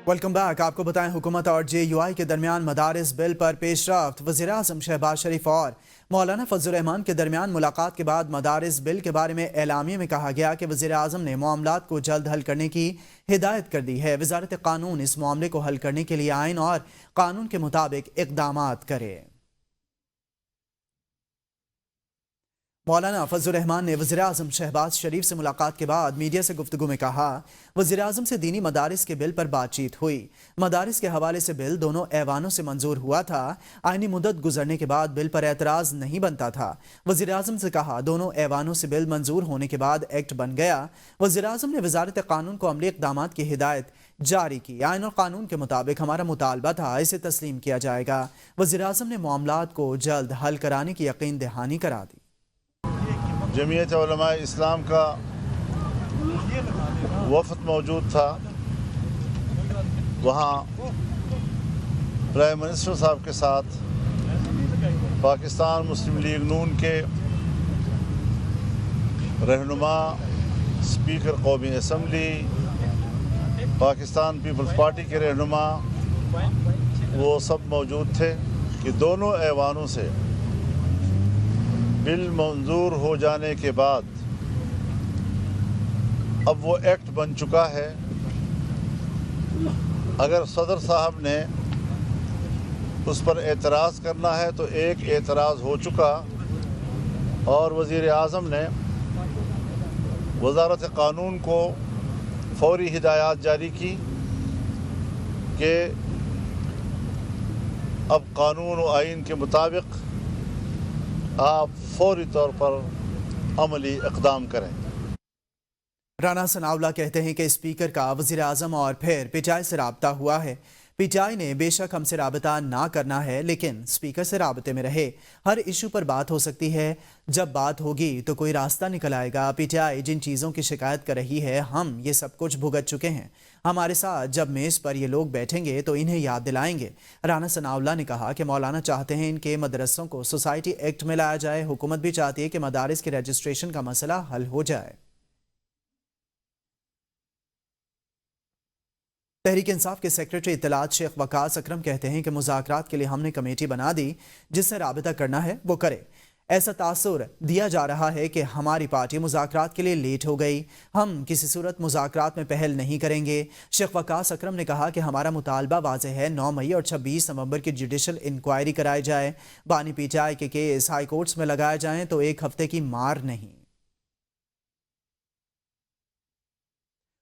Welcome back. आपको बताएं, हुकूमत और JUI के दरमियान मदारिस बिल पर पेशरफ्त। वज़ीर-ए-आज़म शहबाज शरीफ और मौलाना फजल रहमान के दरमियान मुलाकात के बाद मदारिस बिल के बारे में एलामिया में कहा गया कि वज़ीर-ए-आज़म ने मामलात को जल्द हल करने की हिदायत कर दी है। वज़ारत कानून इस मामले को हल करने के लिए आइन और कानून के मुताबिक इक़दामात करे। मौलाना फजल रहमान ने वज़ीर-ए-आज़म शहबाज शरीफ से मुलाकात के बाद मीडिया से गुफ्तगू में कहा, वज़ीर-ए-आज़म से दीनी मदारिस के बिल पर बातचीत हुई। मदारिस के हवाले से बिल दोनों ऐवानों से मंजूर हुआ था। आइनी मुद्दत गुजरने के बाद बिल पर एतराज़ नहीं बनता था। वज़ीर-ए-आज़म से कहा, दोनों ऐवानों से बिल मंजूर होने के बाद एक्ट बन गया। वज़ीर-ए-आज़म ने वज़ारत कानून को अमली इक़दामात की हिदायत जारी की। आइन और कानून के मुताबिक हमारा मुतालबा था, इसे तस्लीम किया जाएगा। वज़ीर-ए-आज़म ने मामलात को जल्द हल कराने की यकीन दहानी करा दी। जमीयत उलमा इस्लाम का वफ़द मौजूद था। वहाँ प्राइम मिनिस्टर साहब के साथ पाकिस्तान मुस्लिम लीग नून के रहनुमा, स्पीकर कौमी असम्बली, पाकिस्तान पीपल्स पार्टी के रहनुमा, वो सब मौजूद थे कि दोनों ऐवानों से बिल मंजूर हो जाने के बाद अब वो एक्ट बन चुका है। अगर सदर साहब ने उस पर एतराज़ करना है तो एक एतराज़ हो चुका और वज़ीर-ए-आज़म ने वज़ारत कानून को फौरी हिदायत जारी की कि अब कानून और आइन के मुताबिक आप फौरी तौर पर अमली इक़दाम करें। राना सनाउल्लाह कहते हैं कि स्पीकर का वज़ीर-ए-आज़म और फिर PTI से राब्ता हुआ है। PTI ने बेशक हमसे राबता ना करना है, लेकिन स्पीकर से राबते में रहे। हर इशू पर बात हो सकती है। जब बात होगी तो कोई रास्ता निकल आएगा। PTI जिन चीज़ों की शिकायत कर रही है, हम ये सब कुछ भुगत चुके हैं। हमारे साथ जब मेज़ पर ये लोग बैठेंगे तो इन्हें याद दिलाएंगे। राना सनाउल्लाह ने कहा कि मौलाना चाहते हैं इनके मदरसों को सोसाइटी एक्ट में लाया जाए। हुकूमत भी चाहती है कि मदारिस के रजिस्ट्रेशन का मसला हल हो जाए। तहरीक इंसाफ के सेक्रेटरी इत्तलात शेख वकास अकरम कहते हैं कि मुज़ाकरात के लिए हमने कमेटी बना दी, जिससे राबिता करना है वो करे। ऐसा तासुर दिया जा रहा है कि हमारी पार्टी मुज़ाकरात के लिए लेट हो गई। हम किसी सूरत मुज़ाकरात में पहल नहीं करेंगे। शेख वकास अकरम ने कहा कि हमारा मुतालबा वाज़ेह है, 9 मई और 26 नवंबर की जुडिशल इंक्वायरी कराई जाए। बानी PTI के केस हाई कोर्ट्स में लगाए जाएं तो एक हफ्ते की मार नहीं।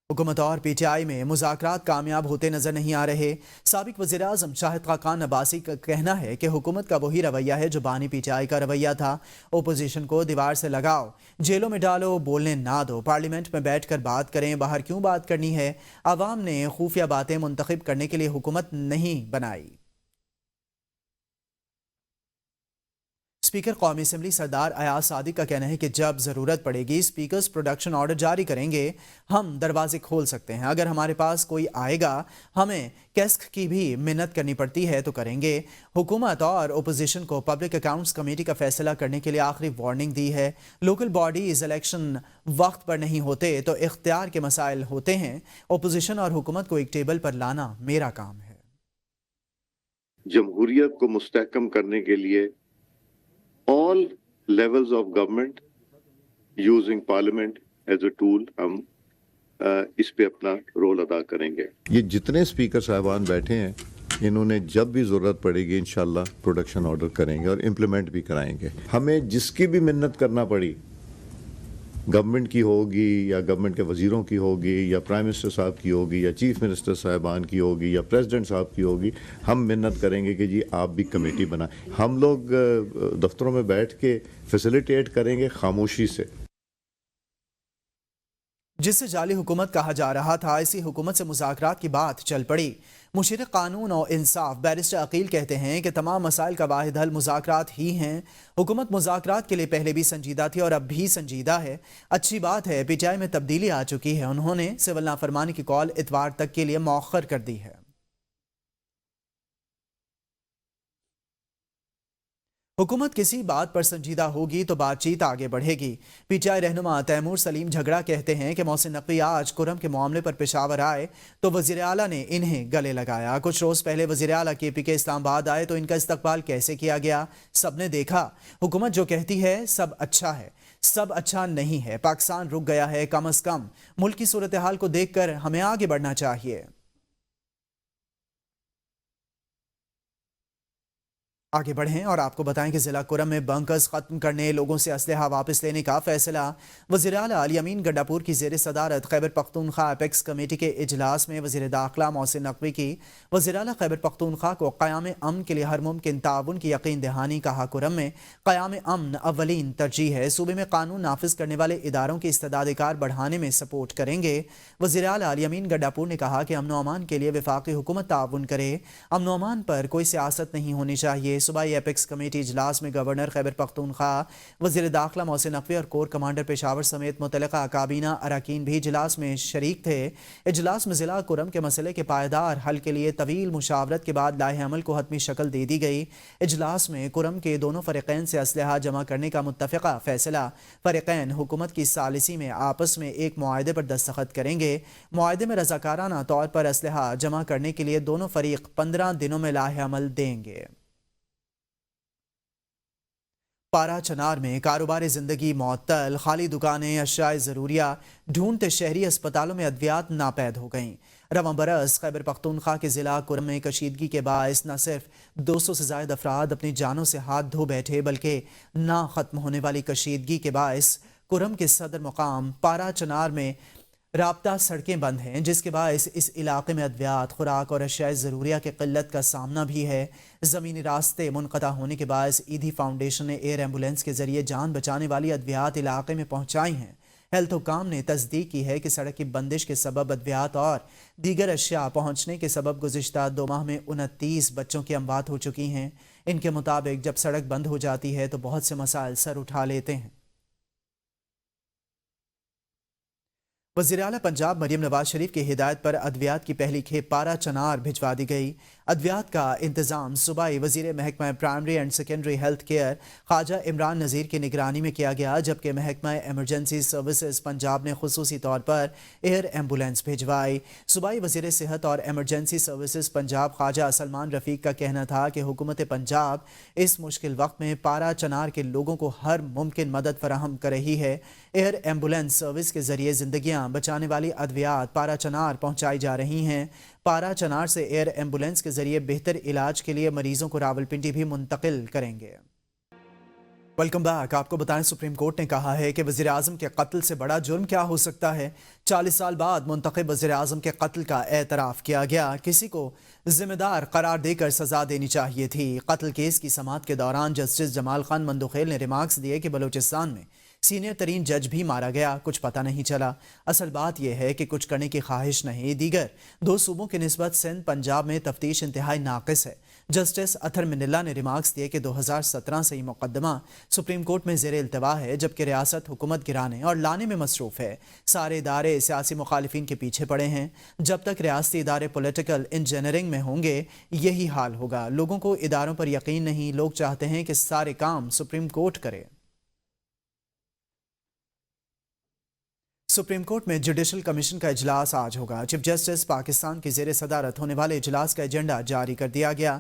हुकूमत और PTI में मुज़ाकरात कामयाब होते नजर नहीं आ रहे। साबिक वज़ीर-ए-आज़म शाहिद खाकान अब्बासी का कहना है कि हुकूमत का वही रवैया है जो बानी PTI का रवैया था। ओपोजिशन को दीवार से लगाओ, जेलों में डालो, बोलने ना दो, पार्लियामेंट में बैठ कर बात करें। बाहर क्यों बात करनी है? अवाम ने खुफिया बातें मुंतखब करने के लिए हुकूमत नहीं बनाई। स्पीकर कौमी असम्बली सरदार अयाज सादिक का कहना है कि जब ज़रूरत पड़ेगी स्पीकर्स प्रोडक्शन ऑर्डर जारी करेंगे, हम दरवाजे खोल सकते हैं। अगर हमारे पास कोई आएगा, हमें कैस्क की भी मिन्नत करनी पड़ती है तो करेंगे। हुकूमत और ओपोजिशन को पब्लिक अकाउंट्स कमेटी का फैसला करने के लिए आखिरी वार्निंग दी है। लोकल बॉडीज इलेक्शन वक्त पर नहीं होते तो इख्तियार के मसाइल होते हैं। ओपोजिशन और हुकूमत को एक टेबल पर लाना मेरा काम है। जमहूरियत को मुस्तहकम करने के लिए all levels of government using parliament as a tool हम इस पे अपना रोल अदा करेंगे। ये जितने स्पीकर साहबान बैठे हैं, इन्होंने जब भी ज़रूरत पड़ेगी इंशाल्लाह प्रोडक्शन ऑर्डर करेंगे और इम्प्लीमेंट भी कराएंगे। हमें जिसकी भी मिन्नत करना पड़ी, गवर्नमेंट की होगी या गवर्नमेंट के वज़ीरों की होगी या प्राइम मिनिस्टर साहब की होगी या चीफ मिनिस्टर साहबान की होगी या प्रेसिडेंट साहब की होगी, हम मिन्नत करेंगे कि जी आप भी कमेटी बनाएं। हम लोग दफ्तरों में बैठ के फैसिलिटेट करेंगे खामोशी से। जिससे जाली हुकूमत कहा जा रहा था, इसी हुकूमत से मुज़ाकरात की बात चल पड़ी। मुशीर कानून और इंसाफ बैरिस्टर अकील कहते हैं कि तमाम मसाइल का वाहिद हल मुज़ाकरात ही हैं। हुकूमत मुज़ाकरात के लिए पहले भी संजीदा थी और अब भी संजीदा है। अच्छी बात है PTI में तब्दीली आ चुकी है। उन्होंने सिविल नाफरमानी की कॉल इतवार तक के लिए मौखर कर दी है। हुकूमत किसी बात पर संजीदा होगी तो बातचीत आगे बढ़ेगी। पीटीआई रहनुमा तैमूर सलीम झगड़ा कहते हैं कि मोहसिन नकवी आज कुरम के मामले पर पेशावर आए तो वज़ीर आला ने इन्हें गले लगाया। कुछ रोज पहले वज़ीर आला KP के इस्लामाबाद आए तो इनका इस्तकबाल कैसे किया गया सबने देखा। हुकूमत जो कहती है सब अच्छा है, सब अच्छा नहीं है। पाकिस्तान रुक गया है। कम अज कम मुल्क की सूरत हाल को देखकर हमें आगे बढ़ना चाहिए। आगे बढ़ें और आपको बताएं कि जिला कुरम में बंकर्स खत्म करने, लोगों से असलहा वापस लेने का फैसला वज़ीर आला अली अमीन गंडापुर की ज़ेर सदारत खैबर पख्तूनख्वा एपेक्स कमेटी के इजलास में वज़ीर दाखिला मोहसिन नकवी की वज़ीर आला खैबर पख्तूनख्वा को क़याम अमन के लिए हर मुमकिन ताउन की यकीन दहानी। कहा कुरम में क़याम अमन अव्वलीन तरजीह है। सूबे में कानून नाफिज करने वाले इदारों की इस्तेदाद कार बढ़ाने में सपोर्ट करेंगे। वज़ीर आला अली अमीन गंडापुर ने कहा कि अमन अमान के लिए वफाकी हुकूमत ताउन करे। अमन अमान पर कोई सियासत नहीं होनी चाहिए। सूबाई एपेक्स कमेटी इजलास में गवर्नर खैबर पख्तूनख्वा, वज़ीर दाखिला मोहसिन नकवी और कोर कमांडर पेशावर समेत मुतल्लिका काबीना अरकान भी इजलास में शरीक थे। इजलास में जिला कुरम के मसले के पायदार हल के लिए तवील मुशावरत के बाद लाहे अमल को हतमी शक्ल दे दी गई। इजलास में कुरम के दोनों फ़रीक़ैन से असलहा जमा करने का मुत्तफ़िक़ा फैसला। फ़रीक़ैन हुकूमत की सालिसी में आपस में एक मुआहदे पर दस्तखत करेंगे। मुआहदे में रज़ाकाराना तौर पर असलहा जमा करने के लिए दोनों फ़रीक 15 दिनों में लाहे अमल देंगे। पारा चनार में कारोबार ज़िंदगी मअतल, खाली दुकानें, अशियाए ज़रूरिया ढूंढते शहरी अस्पतालों में अद्वियात नापैद हो गईं। रवां बरस खैबर पख्तूनख्वा के ज़िला कुरम में कशीदगी के बायस न सिर्फ 200 से ज़ायद अफराद अपनी जानों से हाथ धो बैठे बल्कि ना ख़त्म होने वाली कशीदगी के बायस कुरम के सदर मुकाम पारा चनार में राब्ता सड़कें बंद हैं, जिसके बायस इस इलाके में अद्वियात, खुराक और अशियाए ज़रूरिया की क़िल्लत का सामना भी है। ज़मीनी रास्ते मुनक़ता होने के बायस ईदी फाउंडेशन ने एयर एम्बुलेंस के ज़रिए जान बचाने वाली अद्वियात इलाके में पहुँचाई हैं। हेल्थ हुकाम ने तस्दीक की है कि सड़क की बंदिश के सबब अद्वियात और दीगर अशिया पहुँचने के सबब गुज़िश्ता 2 माह में 29 बच्चों की अमवात हो चुकी हैं। इनके मुताबिक जब सड़क बंद हो जाती है तो बहुत से मसाइल सर उठा लेते हैं। वज़ीर आला पंजाब मरियम नवाज शरीफ की हिदायत पर अद्वियात की पहली खेप पारा चनार भिजवा दी गई। अद्वियात का इंतज़ाम सूबाई वज़ीर महकमा primary and secondary health care Khawaja Imran Nazir की निगरानी में किया गया, जबकि महकमा एमरजेंसी सर्विसेज पंजाब ने खुसूसी तौर पर एयर एम्बुलेंस भिजवाई। सूबाई वज़ीर सेहत और एमरजेंसी सर्विसेज पंजाब ख्वाजा सलमान रफ़ीक का कहना था कि हुकूमत पंजाब इस मुश्किल वक्त में पारा चनार के लोगों को हर मुमकिन मदद फराहम कर रही है। एयर एम्बुलेंस सर्विस के ज़रिए ज़िंदगियाँ बचाने वाली अद्वियात पारा चनार पहुँचाई जा रही हैं। पारा चनार से एयर एम्बुलेंस के जरिए बेहतर इलाज के लिए मरीजों को रावलपिंडी भी मुंतकिल करेंगे। Welcome back. आपको बताएं, सुप्रीम कोर्ट ने कहा है कि वज़ीर आज़म के कत्ल से बड़ा जुर्म क्या हो सकता है। 40 साल बाद मुंतखब वज़ीर आज़म के कत्ल का एतराफ़ किया गया। किसी को जिम्मेदार करार देकर सजा देनी चाहिए थी। कत्ल केस की समाअत के दौरान जस्टिस जमाल खान मंदुखेल ने रिमार्क्स दिए कि बलूचिस्तान में सीनियर तरीन जज भी मारा गया, कुछ पता नहीं चला। असल बात यह है कि कुछ करने की ख्वाहिश नहीं। दीगर 2 सूबों की निस्बत सिंध पंजाब में तफ्तीश इंतहाई नाक़िस है। जस्टिस अथर मिनिल्ला ने रिमार्क्स दिए कि 2017 से ही मुकदमा सुप्रीम कोर्ट में ज़ेर इल्तवा है, जबकि रियासत हुकूमत गिराने और लाने में मसरूफ़ है। सारे इदारे सियासी मुखालिफिन के पीछे पड़े हैं। जब तक रियासती इदारे पॉलिटिकल इंजीनियरिंग में होंगे यही हाल होगा। लोगों को इदारों पर यकीन नहीं, लोग चाहते हैं कि सारे काम सुप्रीम कोर्ट करे। सुप्रीम कोर्ट में जुडिशल कमीशन का इजलास आज होगा। चीफ जस्टिस पाकिस्तान की ज़ेर सदारत होने वाले इजलास का एजेंडा जारी कर दिया गया।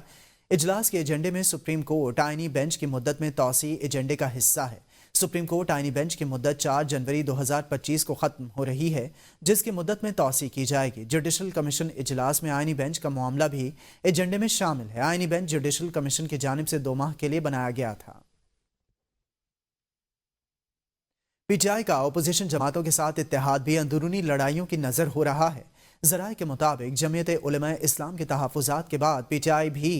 इजलास के एजेंडे में सुप्रीम कोर्ट आईनी बेंच की मुद्दत में तौसी एजेंडे का हिस्सा है। सुप्रीम कोर्ट आईनी बेंच की मुद्दत 4 जनवरी 2025 को ख़त्म हो रही है, जिसकी मुद्दत में तौसी की जाएगी। जुडिशल कमीशन इजलास में आईनी बेंच का मामला भी एजेंडे में शामिल है। आईनी बेंच जुडिशल कमीशन की जानिब से 2 माह के लिए बनाया गया था। पीटीआई का अपोजिशन जमातों के साथ इत्तेहाद भी अंदरूनी लड़ाइयों की नज़र हो रहा है। ज़राए के मुताबिक जमीयत उलमाए इस्लाम के तहफ़्फ़ुज़ात के बाद पीटीआई भी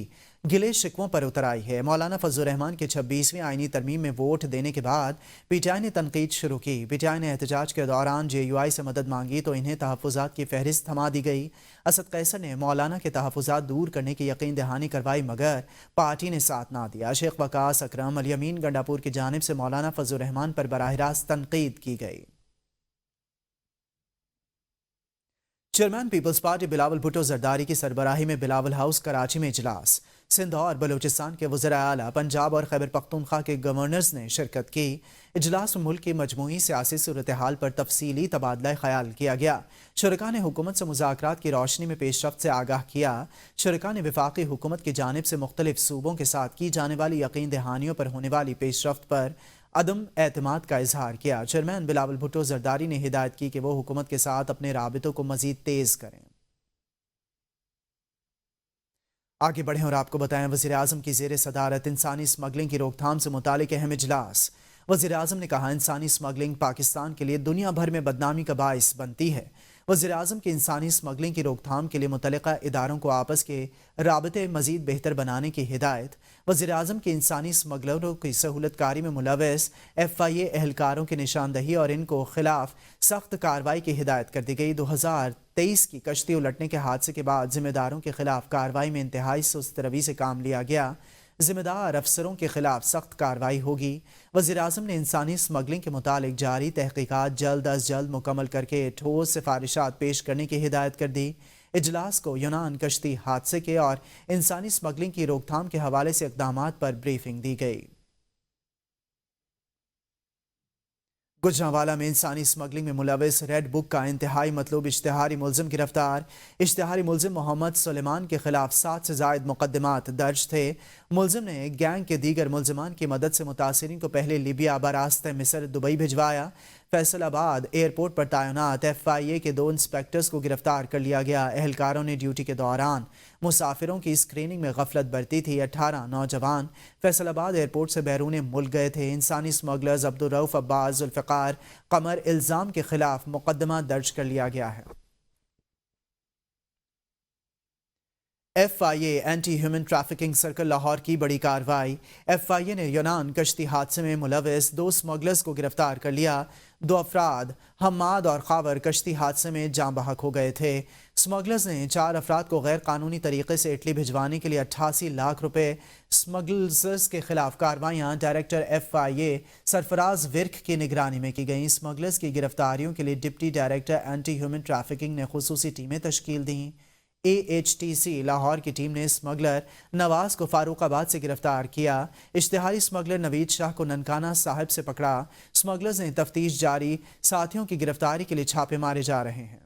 गिले शिकवों पर उतर आई है। मौलाना फजलुर रहमान के 26वीं आईनी तरमीम में वोट देने के बाद पीटीआई ने तनकीद शुरू की। पीटीआई ने एहतजाज के दौरान जेयूआई से मदद मांगी तो इन्हें तहफ़्फ़ुज़ात की फहरिस्त थमा दी गई। असद कैसर ने मौलाना के तहफ़्फ़ुज़ात दूर करने की यकीन दहानी करवाई, मगर पार्टी ने साथ ना दिया। शेख वकास अकरम अली अमीन गंडापुर की जानिब से मौलाना फजलुर रहमान पर बराह रास्त तनकीद की गई। चेयरमैन पीपल्स पार्टी बिलावल भुट्टो जरदारी की सरबराही में बिलावल हाउस कराची में इजलास। سندھ اور بلوچستان کے وزراء اعلیٰ، پنجاب اور خیبر پختونخوا کے گورنرز نے شرکت کی۔ اجلاس میں ملک کی مجموعی سیاسی صورتحال پر تفصیلی تبادلہ خیال کیا گیا۔ شرکاء نے حکومت سے مذاکرات کی روشنی میں پیش رفت سے آگاہ کیا۔ شرکاء نے وفاقی حکومت کی جانب سے مختلف صوبوں کے ساتھ کی جانے والی یقین دہانیوں پر ہونے والی پیش رفت پر عدم اعتماد کا اظہار کیا۔ چیئرمین بلاول بھٹو زرداری نے ہدایت کی کہ وہ حکومت کے ساتھ اپنے رابطوں کو مزید تیز کریں۔ آگے بڑھیں اور آپ کو بتائیں، وزیراعظم کی زیر صدارت انسانی اسمگلنگ کی روک تھام سے متعلق اہم اجلاس۔ وزیراعظم نے کہا، انسانی اسمگلنگ پاکستان کے لیے دنیا بھر میں بدنامی کا باعث بنتی ہے۔ وزیراعظم کی انسانی اسمگلنگ کی روک تھام کے لیے متعلقہ اداروں کو آپس کے رابطے مزید بہتر بنانے کی ہدایت۔ وزیراعظم کی انسانی اسمگلروں کی سہولت کاری میں ملوث FIA اہلکاروں کی نشاندہی اور ان کو خلاف سخت کارروائی کی ہدایت کر دی گئی۔ 2023 کی کشتی الٹنے کے حادثے کے بعد ذمہ داروں کے خلاف کارروائی میں انتہائی سست روی سے کام لیا گیا۔ ذمہ دار افسروں کے خلاف سخت کارروائی ہوگی۔ وزیراعظم نے انسانی اسمگلنگ کے متعلق جاری تحقیقات جلد از جلد مکمل کر کے ٹھوس سفارشات پیش کرنے کی ہدایت کر دی۔ اجلاس کو یونان کشتی حادثے کے اور انسانی اسمگلنگ کی روک تھام کے حوالے سے اقدامات پر بریفنگ دی گئی۔ گجرانوالہ میں انسانی اسمگلنگ میں ملوث ریڈ بک کا انتہائی مطلوب اشتہاری ملزم گرفتار۔ اشتہاری ملزم محمد سلیمان کے خلاف 7 سے زائد مقدمات درج تھے۔ ملزم نے گینگ کے دیگر ملزمان کی مدد سے متاثرین کو پہلے لیبیا براستہ مصر دبئی بھجوایا۔ فیصل آباد ایئرپورٹ پر تعینات FIA کے 2 انسپیکٹرز کو گرفتار کر لیا گیا۔ اہلکاروں نے ڈیوٹی کے دوران مسافروں کی اسکریننگ میں غفلت برتی تھی۔ 18 نوجوان فیصل آباد ایئرپورٹ سے بیرون ملک گئے تھے۔ انسانی اسمگلرز عبدالرؤف عباس، ذوالفقار قمر الزام کے خلاف مقدمہ درج کر لیا گیا ہے۔ FIA anti human trafficking circle Lahore کی بڑی کارروائی۔ FIA نے یونان کشتی حادثے میں ملوث 2 اسمگلرز کو گرفتار کر لیا۔ 2 افراد حماد اور خاور کشتی حادثے میں جاں بحق ہو گئے تھے۔ اسمگلرز نے 4 افراد کو غیر قانونی طریقے سے اٹلی بھجوانے کے لیے 88 لاکھ روپے۔ اسمگلرز کے خلاف کارروائیاں ڈائریکٹر FIA سرفراز ورک کی نگرانی میں کی گئیں۔ اسمگلرز کی گرفتاریوں کے لیے deputy director anti human trafficking نے خصوصی ٹیمیں تشکیل دیں۔ AHTC لاہور کی ٹیم نے اسمگلر نواز کو فاروق آباد سے گرفتار کیا۔ اشتہاری اسمگلر نوید شاہ کو ننکانہ صاحب سے پکڑا۔ اسمگلرز نے تفتیش جاری، ساتھیوں کی گرفتاری کے لیے چھاپے مارے جا رہے ہیں۔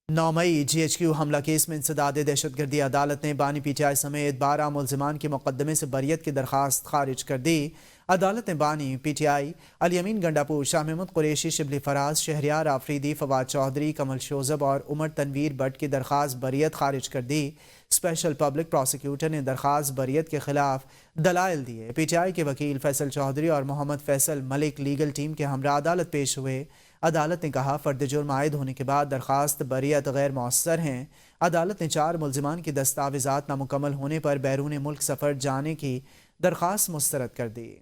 9 مئی GHQ حملہ کیس میں انسداد دہشت گردی عدالت نے بانی PTI سمیت 12 ملزمان کے مقدمے سے بریت کی درخواست خارج کر دی۔ عدالت نے بانی PTI الیمین گنڈاپور، شاہ محمود قریشی، شبلی فراز، شہریار آفریدی، فواد چودھری، کمل شوذب اور عمر تنویر بٹ کی درخواست بریت خارج کر دی۔ اسپیشل پبلک پروسیکیوٹر نے درخواست بریت کے خلاف دلائل دیے۔ PTI کے وکیل فیصل چودھری اور محمد فیصل ملک لیگل ٹیم کے ہمراہ عدالت پیش ہوئے۔ عدالت نے کہا، فرد جرم عائد ہونے کے بعد درخواست بریت غیر مؤثر ہیں۔ عدالت نے 4 ملزمان کی دستاویزات نامکمل ہونے پر بیرون ملک سفر جانے کی درخواست مسترد کر دی۔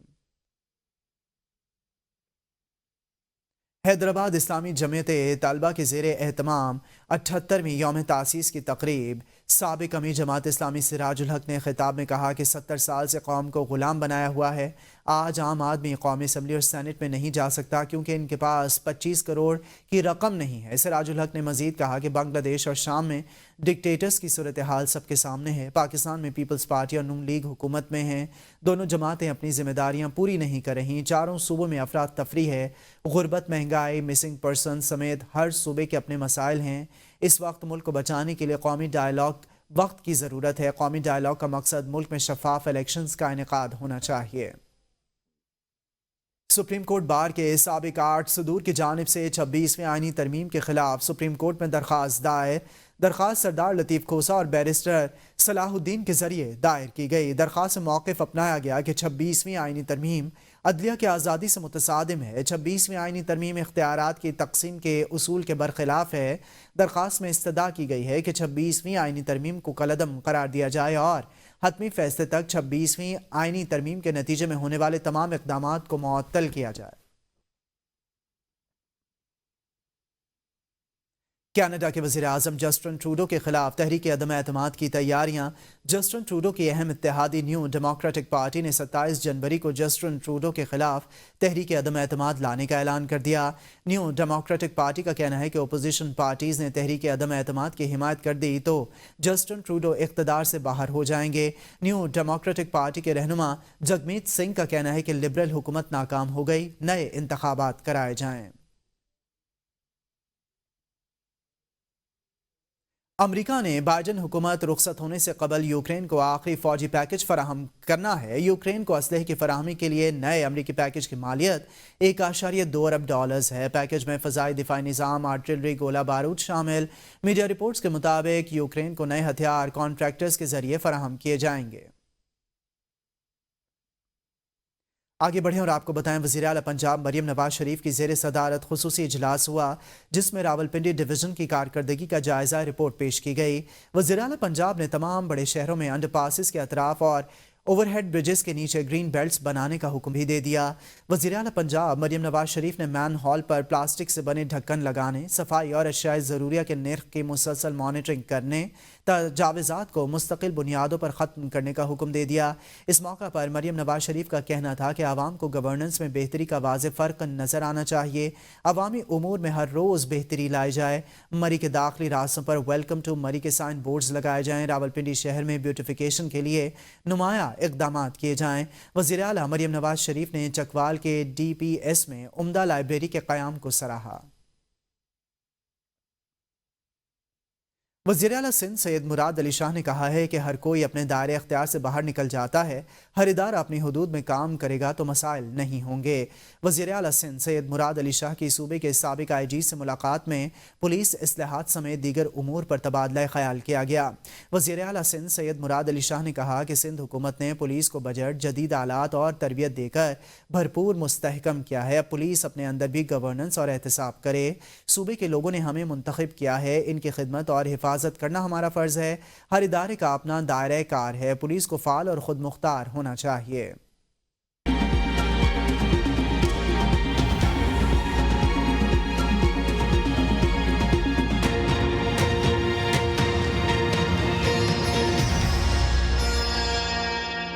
حیدرآباد اسلامی جمعیت طلبہ کے زیر اہتمام 78ویں یوم تاسیس کی تقریب۔ سابق امیر جماعت اسلامی سراج الحق نے خطاب میں کہا کہ 70 سال سے قوم کو غلام بنایا ہوا ہے۔ آج عام آدمی قومی اسمبلی اور سینٹ میں نہیں جا سکتا کیونکہ ان کے پاس 25 کروڑ کی رقم نہیں ہے۔ سراج الحق نے مزید کہا کہ بنگلہ دیش اور شام میں ڈکٹیٹرز کی صورتحال سب کے سامنے ہے۔ پاکستان میں پیپلز پارٹی اور نون لیگ حکومت میں ہیں۔ دونوں جماعتیں اپنی ذمہ داریاں پوری نہیں کر رہیں۔ چاروں صوبوں میں افراتفری ہے۔ غربت، مہنگائی، مسنگ پرسن سمیت ہر صوبے کے اپنے مسائل ہیں۔ اس وقت ملک کو بچانے کے لیے قومی ڈائیلاگ وقت کی ضرورت ہے۔ قومی ڈائیلاگ کا مقصد ملک میں شفاف الیکشنز کا انعقاد ہونا چاہیے۔ سپریم کورٹ بار کے سابق 8 صدور کی جانب سے 26ویں آئینی ترمیم کے خلاف سپریم کورٹ میں درخواست دائر۔ درخواست سردار لطیف کھوسا اور بیرسٹر صلاح الدین کے ذریعے دائر کی گئی۔ درخواست میں موقف اپنایا گیا کہ 26ویں آئینی ترمیم عدلیہ کی آزادی سے متصادم ہے۔ 26ویں آئینی ترمیم اختیارات کی تقسیم کے اصول کے برخلاف ہے۔ درخواست میں استدعا کی گئی ہے کہ 26ویں آئینی ترمیم کو کالعدم قرار دیا جائے اور حتمی فیصلے تک 26ویں آئینی ترمیم کے نتیجے میں ہونے والے تمام اقدامات کو معطل کیا جائے۔ کینیڈا کے وزیر اعظم جسٹن ٹروڈو کے خلاف تحریک عدم اعتماد کی تیاریاں۔ جسٹن ٹروڈو کی اہم اتحادی نیو ڈیموکریٹک پارٹی نے 27 جنوری کو جسٹن ٹروڈو کے خلاف تحریک عدم اعتماد لانے کا اعلان کر دیا۔ نیو ڈیموکریٹک پارٹی کا کہنا ہے کہ اپوزیشن پارٹیز نے تحریک عدم اعتماد کی حمایت کر دی تو جسٹن ٹروڈو اقتدار سے باہر ہو جائیں گے۔ نیو ڈیموکریٹک پارٹی کے رہنما جگمیت سنگھ کا کہنا ہے کہ لبرل حکومت ناکام ہو گئی، نئے انتخابات کرائے جائیں۔ امریکہ نے بائیڈن حکومت رخصت ہونے سے قبل یوکرین کو آخری فوجی پیکج فراہم کرنا ہے۔ یوکرین کو اسلحے کی فراہمی کے لیے نئے امریکی پیکج کی مالیت $1.2 ارب ہے۔ پیکج میں فضائی دفاعی نظام، آرٹلری، گولہ بارود شامل۔ میڈیا رپورٹس کے مطابق یوکرین کو نئے ہتھیار کانٹریکٹرز کے ذریعے فراہم کیے جائیں گے۔ آگے بڑھیں اور آپ کو بتائیں، وزیر اعلیٰ پنجاب مریم نواز شریف کی زیر صدارت خصوصی اجلاس ہوا جس میں راولپنڈی ڈویژن کی کارکردگی کا جائزہ رپورٹ پیش کی گئی۔ وزیر اعلیٰ پنجاب نے تمام بڑے شہروں میں انڈر پاسز کے اطراف اور اوور ہیڈ برجز کے نیچے گرین بیلٹس بنانے کا حکم بھی دے دیا۔ وزیر اعلیٰ پنجاب مریم نواز شریف نے مین ہال پر پلاسٹک سے بنے ڈھکن لگانے، صفائی اور اشیاء ضروریہ کے نرخ کی مسلسل مانیٹرنگ کرنے، تجاوزات کو مستقل بنیادوں پر ختم کرنے کا حکم دے دیا۔ اس موقع پر مریم نواز شریف کا کہنا تھا کہ عوام کو گورننس میں بہتری کا واضح فرق نظر آنا چاہیے، عوامی امور میں ہر روز بہتری لائی جائے، مری کے داخلی راستوں پر ویلکم ٹو مری کے سائن بورڈز لگائے جائیں، راولپنڈی شہر میں بیوٹیفیکیشن کے لیے نمایاں اقدامات کیے جائیں۔ وزیر اعلیٰ مریم نواز شریف نے چکوال کے ڈی پی ایس میں عمدہ لائبریری کے قیام کو سراہا۔ وزیر اعلیٰ سندھ سید مراد علی شاہ نے کہا ہے کہ ہر کوئی اپنے دائرے اختیار سے باہر نکل جاتا ہے، ہر ادارہ اپنی حدود میں کام کرے گا تو مسائل نہیں ہوں گے۔ وزیر اعلیٰ سندھ سید مراد علی شاہ کی صوبے کے سابق آئی جی سے ملاقات میں پولیس اصلاحات سمیت دیگر امور پر تبادلہ خیال کیا گیا۔ وزیر اعلیٰ سندھ سید مراد علی شاہ نے کہا کہ سندھ حکومت نے پولیس کو بجٹ، جدید آلات اور تربیت دے کر بھرپور مستحکم کیا ہے۔ اب پولیس اپنے اندر بھی گورننس اور احتساب کرے۔ صوبے کے لوگوں نے ہمیں منتخب کیا ہے، ان کی خدمت اور حفاظت کرنا ہمارا فرض ہے۔ ہر ادارے کا اپنا دائرہ کار ہے، پولیس کو فعال اور خود مختار ہونا چاہیے۔